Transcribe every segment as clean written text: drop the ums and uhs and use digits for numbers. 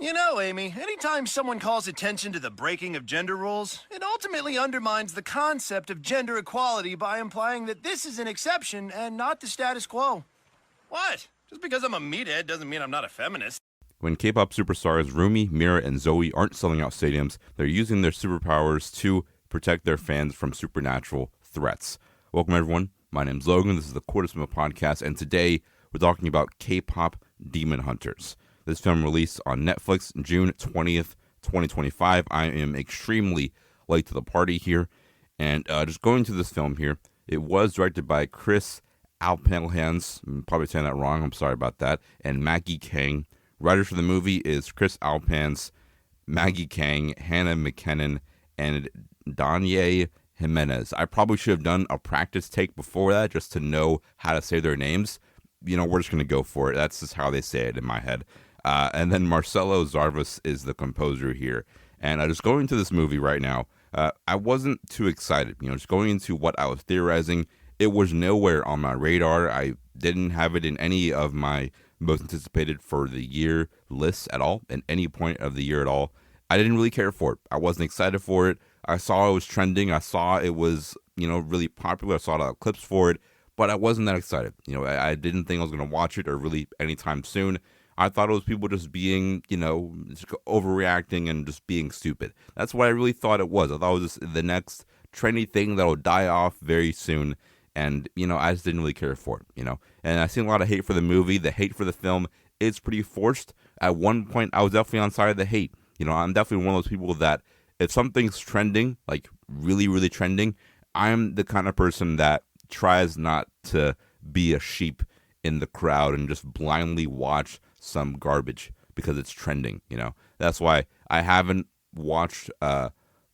You know, Amy, anytime someone calls attention to the breaking of gender roles, it ultimately undermines the concept of gender equality by implying that this is an exception and not the status quo. What? Just because I'm a meathead doesn't mean I'm not a feminist. When K-pop superstars Rumi, Mira, and Zoey aren't selling out stadiums, they're using their superpowers to protect their fans from supernatural threats. Welcome, everyone. My name's Logan. This is the Court of Cinema podcast, and today we're talking about K-pop Demon Hunters. This film released on Netflix June 20th, 2025. I am extremely late to the party here, and just going to this film here, it was directed by Chris Alpenhans. I'm probably saying that wrong. I'm sorry about that. And Maggie Kang. Writers for the movie is Chris Alpans, Maggie Kang, Hannah McKinnon, and Danye Jimenez. I probably should have done a practice take before that just to know how to say their names. You know, we're just going to go for it. That's just how they say it in my head. And then Marcelo Zarvas is the composer here. And just going into this movie right now, I wasn't too excited. You know, just going into what I was theorizing, it was nowhere on my radar. I didn't have it in any of my most anticipated for the year lists at all, at any point of the year at all. I didn't really care for it. I wasn't excited for it. I saw it was trending. I saw it was, really popular. I saw a lot of clips for it, but I wasn't that excited. I didn't think I was going to watch it or really anytime soon. I thought it was people just being, just overreacting and just being stupid. That's what I really thought it was. I thought it was just the next trendy thing that'll die off very soon. And, I just didn't really care for it, And I seen a lot of hate for the movie. The hate for the film is pretty forced. At one point, I was definitely on side of the hate. I'm definitely one of those people that if something's trending, like really, really trending, I'm the kind of person that tries not to be a sheep in the crowd and just blindly watch some garbage because it's trending, That's why I haven't watched,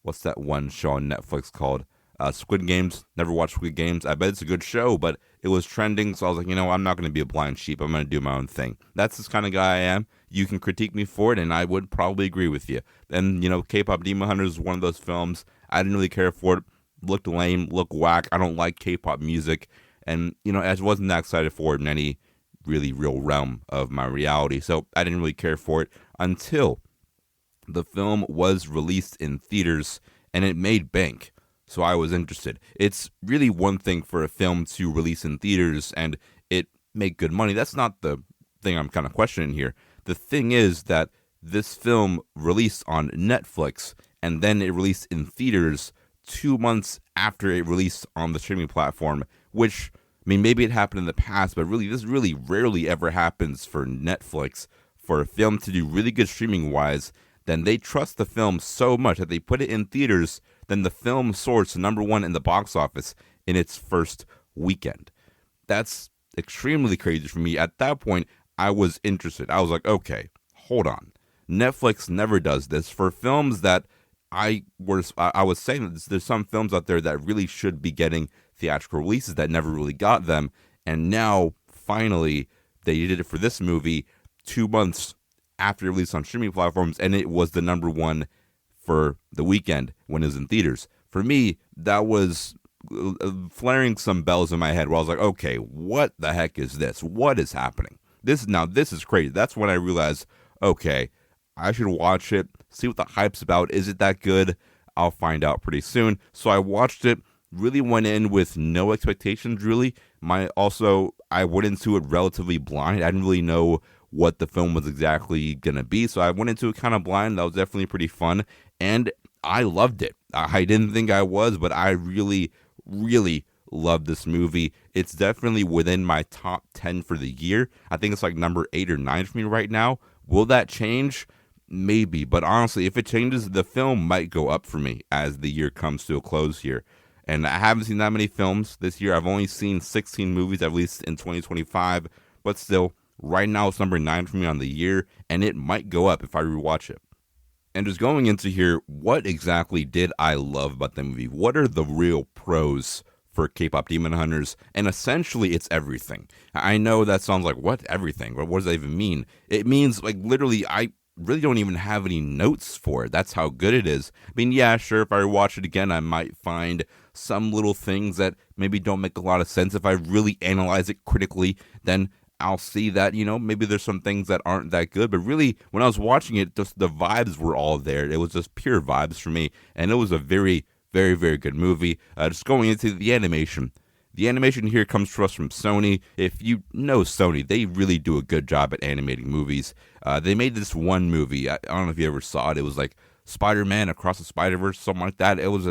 what's that one show on Netflix called? Squid Games. Never watched Squid Games. I bet it's a good show, but it was trending, so I was like, I'm not going to be a blind sheep. I'm going to do my own thing. That's this kind of guy I am. You can critique me for it, and I would probably agree with you. And, K-pop Demon Hunters is one of those films. I didn't really care for it. Looked lame, looked whack. I don't like K-pop music. And, I just wasn't that excited for it in any really real realm of my reality. So I didn't really care for it until the film was released in theaters, and it made bank. So I was interested. It's really one thing for a film to release in theaters and it make good money. That's not the thing I'm kind of questioning here. The thing is that this film released on Netflix and then it released in theaters 2 months after it released on the streaming platform, which, maybe it happened in the past, but really, this really rarely ever happens for Netflix. For a film to do really good streaming-wise, then they trust the film so much that they put it in theaters, then the film soars to number one in the box office in its first weekend. That's extremely crazy for me. At that point, I was interested. I was like, okay, hold on. Netflix never does this. For films that I was saying that there's some films out there that really should be getting theatrical releases that never really got them. And now, finally, they did it for this movie 2 months after it released on streaming platforms, and it was the number one for the weekend when it was in theaters. For me, that was flaring some bells in my head where I was like, okay, what the heck is this? What is happening? This is crazy. That's when I realized, okay, I should watch it, see what the hype's about. Is it that good? I'll find out pretty soon. So I watched it, really went in with no expectations, really. I went into it relatively blind. I didn't really know what the film was exactly going to be. So I went into it kind of blind. That was definitely pretty fun. And I loved it. I didn't think I was, but I really, really loved this movie. It's definitely within my top 10 for the year. I think it's like number 8 or 9 for me right now. Will that change? Maybe. But honestly, if it changes, the film might go up for me as the year comes to a close here. And I haven't seen that many films this year. I've only seen 16 movies, at least in 2025. But still, right now it's number 9 for me on the year, and it might go up if I rewatch it. And just going into here, what exactly did I love about the movie? What are the real pros for K-pop Demon Hunters? And essentially, it's everything. I know that sounds like, what, everything? What does that even mean? It means, like, literally, I really don't even have any notes for it. That's how good it is. I mean, yeah, sure, if I watch it again, I might find some little things that maybe don't make a lot of sense. If I really analyze it critically, then I'll see that, maybe there's some things that aren't that good. But really, when I was watching it, just the vibes were all there. It was just pure vibes for me. And it was a very, very, very good movie. Just going into the animation. The animation here comes to us from Sony. If you know Sony, they really do a good job at animating movies. They made this one movie. I don't know if you ever saw it. It was like Spider-Man Across the Spider-Verse, something like that. It was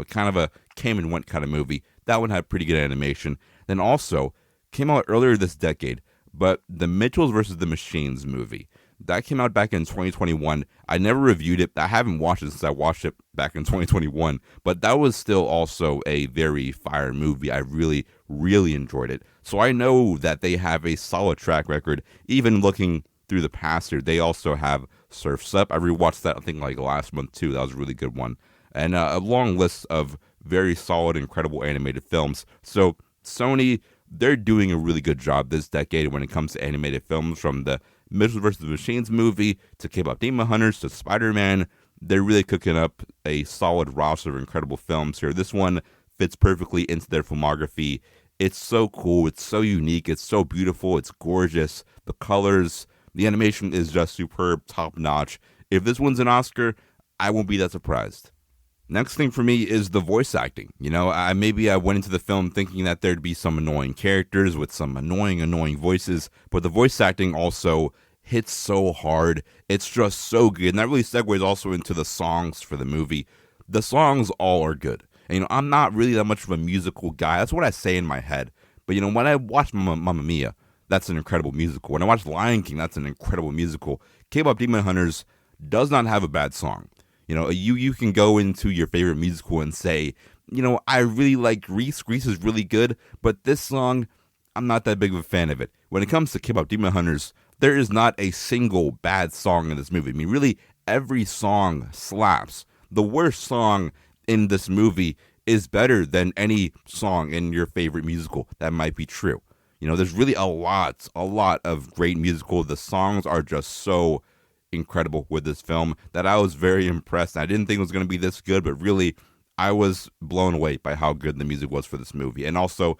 kind of a came and went kind of movie. That one had pretty good animation. Then also came out earlier this decade, but the Mitchells versus the Machines movie. That came out back in 2021. I never reviewed it. I haven't watched it since I watched it back in 2021. But that was still also a very fire movie. I really, really enjoyed it. So I know that they have a solid track record. Even looking through the past year, they also have Surf's Up. I rewatched that, I think, like last month, too. That was a really good one. And a long list of very solid, incredible animated films. So Sony, they're doing a really good job this decade when it comes to animated films, from the Mitchells vs. the Machines movie to K-pop Demon Hunters to Spider-Man. They're really cooking up a solid roster of incredible films here. This one fits perfectly into their filmography. It's so cool. It's so unique. It's so beautiful. It's gorgeous. The colors, the animation is just superb, top notch. If this wins an Oscar, I won't be that surprised. Next thing for me is the voice acting. Maybe I went into the film thinking that there'd be some annoying characters with some annoying voices, but the voice acting also hits so hard. It's just so good. And that really segues also into the songs for the movie. The songs all are good. And, I'm not really that much of a musical guy. That's what I say in my head. But, when I watch Mamma Mia, that's an incredible musical. When I watch Lion King, that's an incredible musical. K-pop Demon Hunters does not have a bad song. You can go into your favorite musical and say, I really like Grease. Grease is really good, but this song, I'm not that big of a fan of it. When it comes to K-pop Demon Hunters, there is not a single bad song in this movie. I mean, really, every song slaps. The worst song in this movie is better than any song in your favorite musical. That might be true. There's really a lot of great musical. The songs are just so incredible with this film that I was very impressed. I didn't think it was going to be this good, but really I was blown away by how good the music was for this movie. And also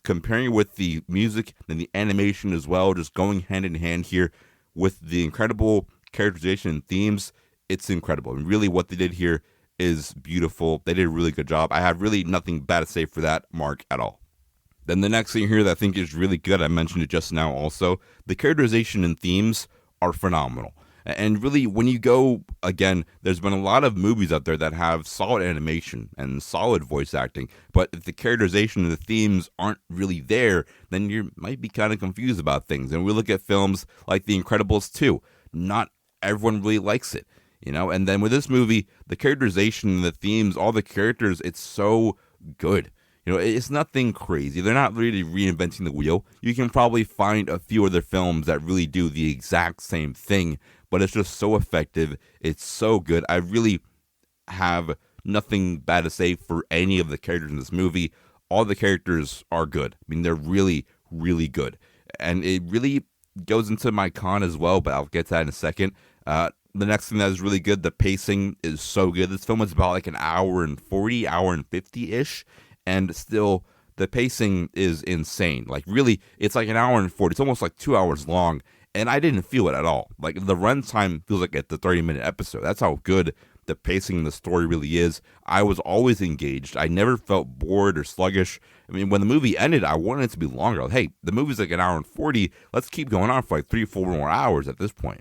comparing with the music and the animation as well, just going hand in hand here with the incredible characterization and themes, it's incredible. And really what they did here is beautiful. They did a really good job. I have really nothing bad to say for that mark at all. Then the next thing here that I think is really good, I mentioned it just now also, the characterization and themes are phenomenal. And really, when you go, again, there's been a lot of movies out there that have solid animation and solid voice acting, but if the characterization and the themes aren't really there, then you might be kind of confused about things. And we look at films like The Incredibles 2. Not everyone really likes it, And then with this movie, the characterization and the themes, all the characters, it's so good. It's nothing crazy. They're not really reinventing the wheel. You can probably find a few other films that really do the exact same thing, but it's just so effective. It's so good. I really have nothing bad to say for any of the characters in this movie. All the characters are good. I mean, they're really, really good. And it really goes into my con as well, but I'll get to that in a second. The next thing that is really good, the pacing is so good. This film is about like an hour and 40, hour and 50-ish. And still, the pacing is insane. Like, really, it's like an hour and 40. It's almost like 2 hours long. And I didn't feel it at all. Like, the runtime feels like it's a 30-minute episode. That's how good the pacing and the story really is. I was always engaged. I never felt bored or sluggish. I mean, when the movie ended, I wanted it to be longer. Like, hey, the movie's like an hour and 40. Let's keep going on for like 3-4 more hours at this point.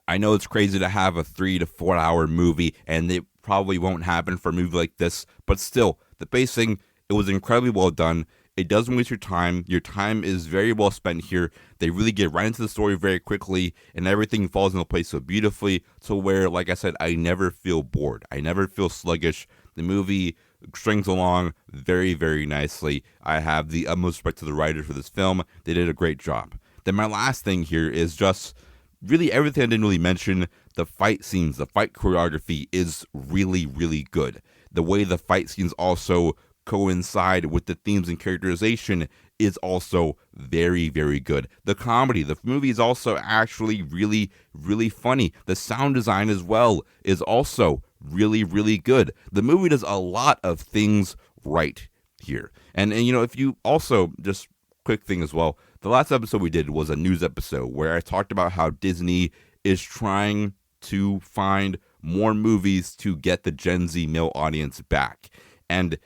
I know it's crazy to have a 3 to 4 hour movie, and it probably won't happen for a movie like this. But still, the pacing, it was incredibly well done. It doesn't waste your time. Your time is very well spent here. They really get right into the story very quickly, and everything falls into place so beautifully to where, like I said, I never feel bored. I never feel sluggish. The movie strings along very, very nicely. I have the utmost respect to the writers for this film. They did a great job. Then my last thing here is just really everything I didn't really mention. The fight scenes, the fight choreography is really, really good. The way the fight scenes also coincide with the themes and characterization is also very, very good. The comedy, the movie is also actually really, really funny. The sound design as well is also really, really good. The movie does a lot of things right here. And if you also just quick thing as well. The last episode we did was a news episode where I talked about how Disney is trying to find more movies to get the Gen Z male audience back. And,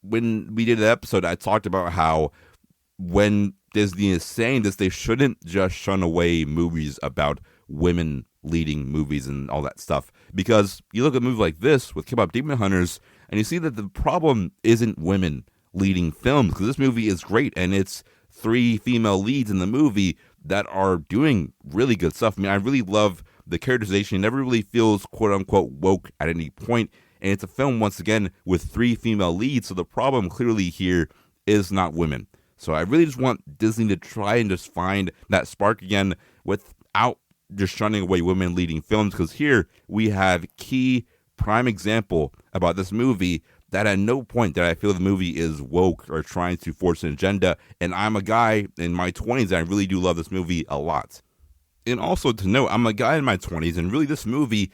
when we did the episode, I talked about how when Disney is saying this, they shouldn't just shun away movies about women leading movies and all that stuff. Because you look at a movie like this with K-pop Demon Hunters, and you see that the problem isn't women leading films, because this movie is great, and it's 3 female leads in the movie that are doing really good stuff. I mean, I really love the characterization. It never really feels quote-unquote woke at any point, and it's a film, once again, with 3 female leads, so the problem clearly here is not women. So I really just want Disney to try and just find that spark again without just shunning away women leading films, because here we have key prime example about this movie that at no point that I feel the movie is woke or trying to force an agenda, and I'm a guy in my 20s and I really do love this movie a lot. And also to note, I'm a guy in my 20s, and really this movie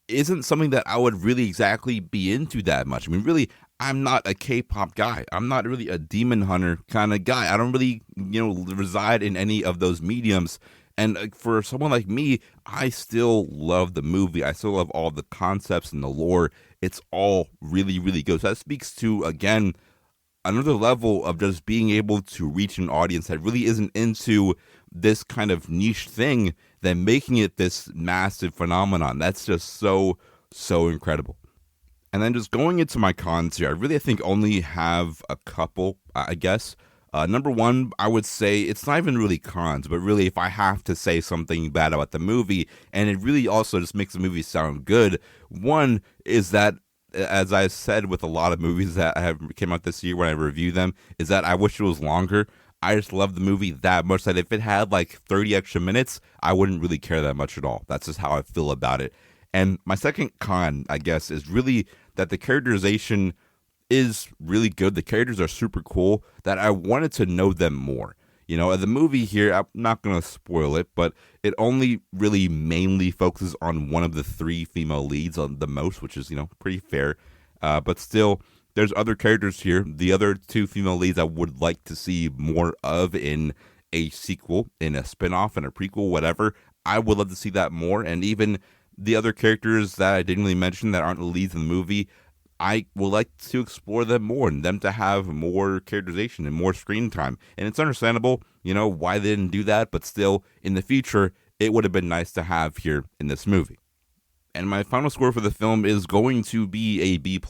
isn't something that I would really exactly be into that much. I mean, really, I'm not a K-pop guy. I'm not really a Demon Hunter kind of guy. I don't really, reside in any of those mediums. And for someone like me, I still love the movie. I still love all the concepts and the lore. It's all really, really good. So that speaks to, again, another level of just being able to reach an audience that really isn't into this kind of niche thing, then making it this massive phenomenon. That's just so, so incredible. And then just going into my cons here, I think only have a couple, I guess. Number one, I would say it's not even really cons, but really if I have to say something bad about the movie, and it really also just makes the movie sound good, one is that, as I said with a lot of movies that have came out this year when I review them, is that I wish it was longer. I just love the movie that much that if it had like 30 extra minutes, I wouldn't really care that much at all. That's just how I feel about it. And my second con, I guess, is really that the characterization is really good. The characters are super cool, that I wanted to know them more. The movie here, I'm not going to spoil it, but it only really mainly focuses on one of the 3 female leads on the most, which is, pretty fair. But still, there's other characters here. The other 2 female leads I would like to see more of in a sequel, in a spinoff, in a prequel, whatever. I would love to see that more. And even the other characters that I didn't really mention that aren't the leads in the movie, I would like to explore them more and them to have more characterization and more screen time. And it's understandable, why they didn't do that, but still, in the future, it would have been nice to have here in this movie. And my final score for the film is going to be a B+,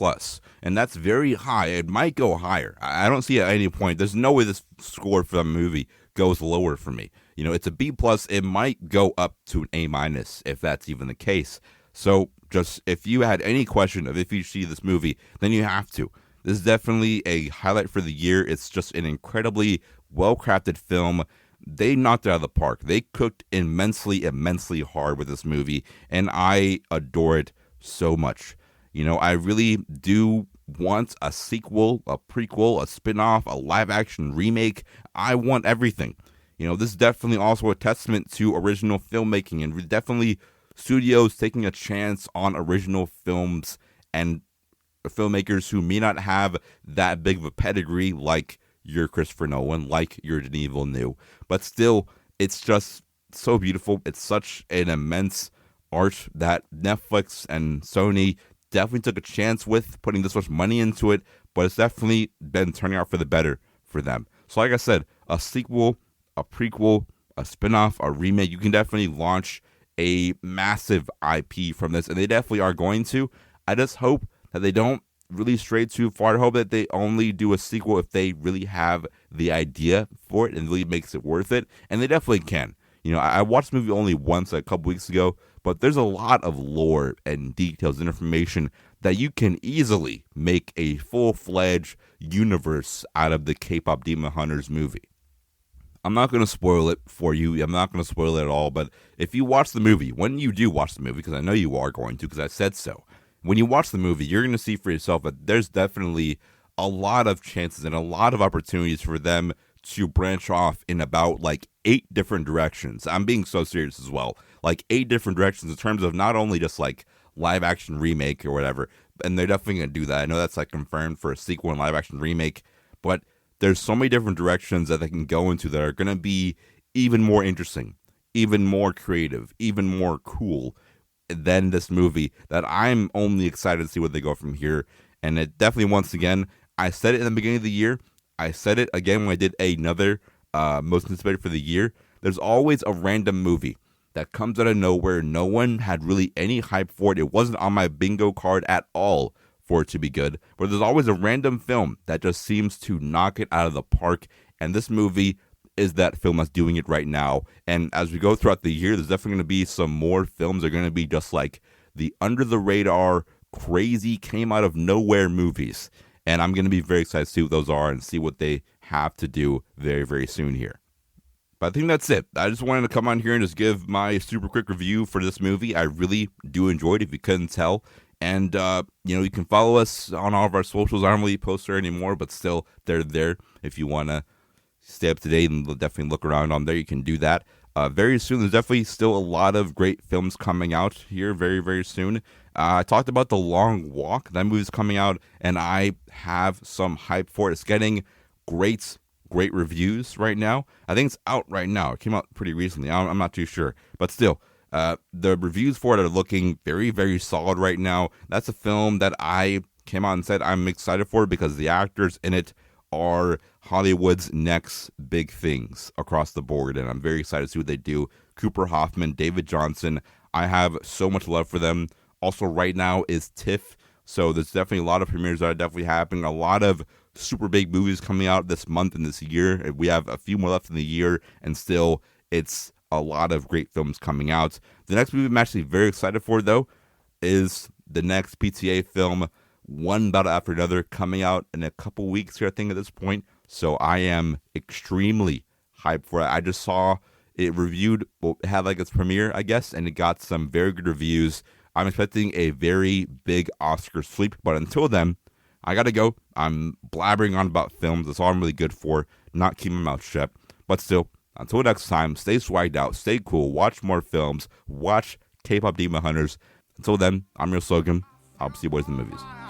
and that's very high. It might go higher. I don't see at any point. There's no way this score for the movie goes lower for me. It's a B+. It might go up to an A- if that's even the case. So just if you had any question of if you see this movie, then you have to. This is definitely a highlight for the year. It's just an incredibly well-crafted film. They knocked it out of the park. They cooked immensely, immensely hard with this movie, and I adore it so much. I really do want a sequel, a prequel, a spin-off, a live-action remake. I want everything. This is definitely also a testament to original filmmaking, and definitely studios taking a chance on original films and filmmakers who may not have that big of a pedigree like your Christopher Nolan, like your Denis Villeneuve, but still, it's just so beautiful. It's such an immense art that Netflix and Sony definitely took a chance with putting this much money into it, but it's definitely been turning out for the better for them. So like I said, a sequel, a prequel, a spinoff, a remake, you can definitely launch a massive IP from this, and they definitely are going to. I just hope that they don't really stray too far. I hope that they only do a sequel if they really have the idea for it and really makes it worth it, and they definitely can. I watched the movie only once a couple weeks ago, but there's a lot of lore and details and information that you can easily make a full-fledged universe out of the K-pop Demon Hunters movie. I'm not going to spoil it for you. I'm not going to spoil it at all. But if you watch the movie, when you do watch the movie, because I know you are going to, because I said so, when you watch the movie, you're going to see for yourself that there's definitely a lot of chances and a lot of opportunities for them to branch off in about like 8 different directions. I'm being so serious as well. Like 8 different directions in terms of not only just like live action remake or whatever, and they're definitely going to do that. I know that's like confirmed for a sequel and live action remake, but there's so many different directions that they can go into that are going to be even more interesting, even more creative, even more cool than this movie, that I'm only excited to see where they go from here. And it definitely, once again, I said it in the beginning of the year. I said it again when I did another most anticipated for the year. There's always a random movie that comes out of nowhere. No one had really any hype for it. It wasn't on my bingo card at all for it to be good. But there's always a random film that just seems to knock it out of the park. And this movie is that film that's doing it right now. And as we go throughout the year, there's definitely going to be some more films that are going to be just like the under the radar, crazy, came out of nowhere movies. And I'm going to be very excited to see what those are and see what they have to do very, very soon here. But I think that's it. I just wanted to come on here and just give my super quick review for this movie. I really do enjoy it, if you couldn't tell. And, you can follow us on all of our socials. I don't really post there anymore, but still, they're there. If you want to stay up to date and definitely look around on there, you can do that. Very soon, there's definitely still a lot of great films coming out here very, very soon. I talked about The Long Walk. That movie's coming out, and I have some hype for it. It's getting great reviews right now. I think it's out right now. It came out pretty recently. I'm not too sure. But still, the reviews for it are looking very, very solid right now. That's a film that I came out and said I'm excited for because the actors in it are Hollywood's next big things across the board, and I'm very excited to see what they do. Cooper Hoffman, David Johnson, I have so much love for them. Also, right now is TIFF, so there's definitely a lot of premieres that are definitely happening. A lot of super big movies coming out this month and this year. We have a few more left in the year, and still, it's a lot of great films coming out. The next movie I'm actually very excited for, though, is the next PTA film, one battle after another, coming out in a couple weeks here, I think, at this point. So I am extremely hyped for it. I just saw it reviewed, well, it had like its premiere, I guess, and it got some very good reviews. I'm expecting a very big Oscar sweep, but until then, I gotta go. I'm blabbering on about films. That's all I'm really good for, not keeping my mouth shut. But still, until next time, stay swagged out, stay cool, watch more films, watch K-pop Demon Hunters. Until then, I'm your slogan. I'll see you boys in the movies.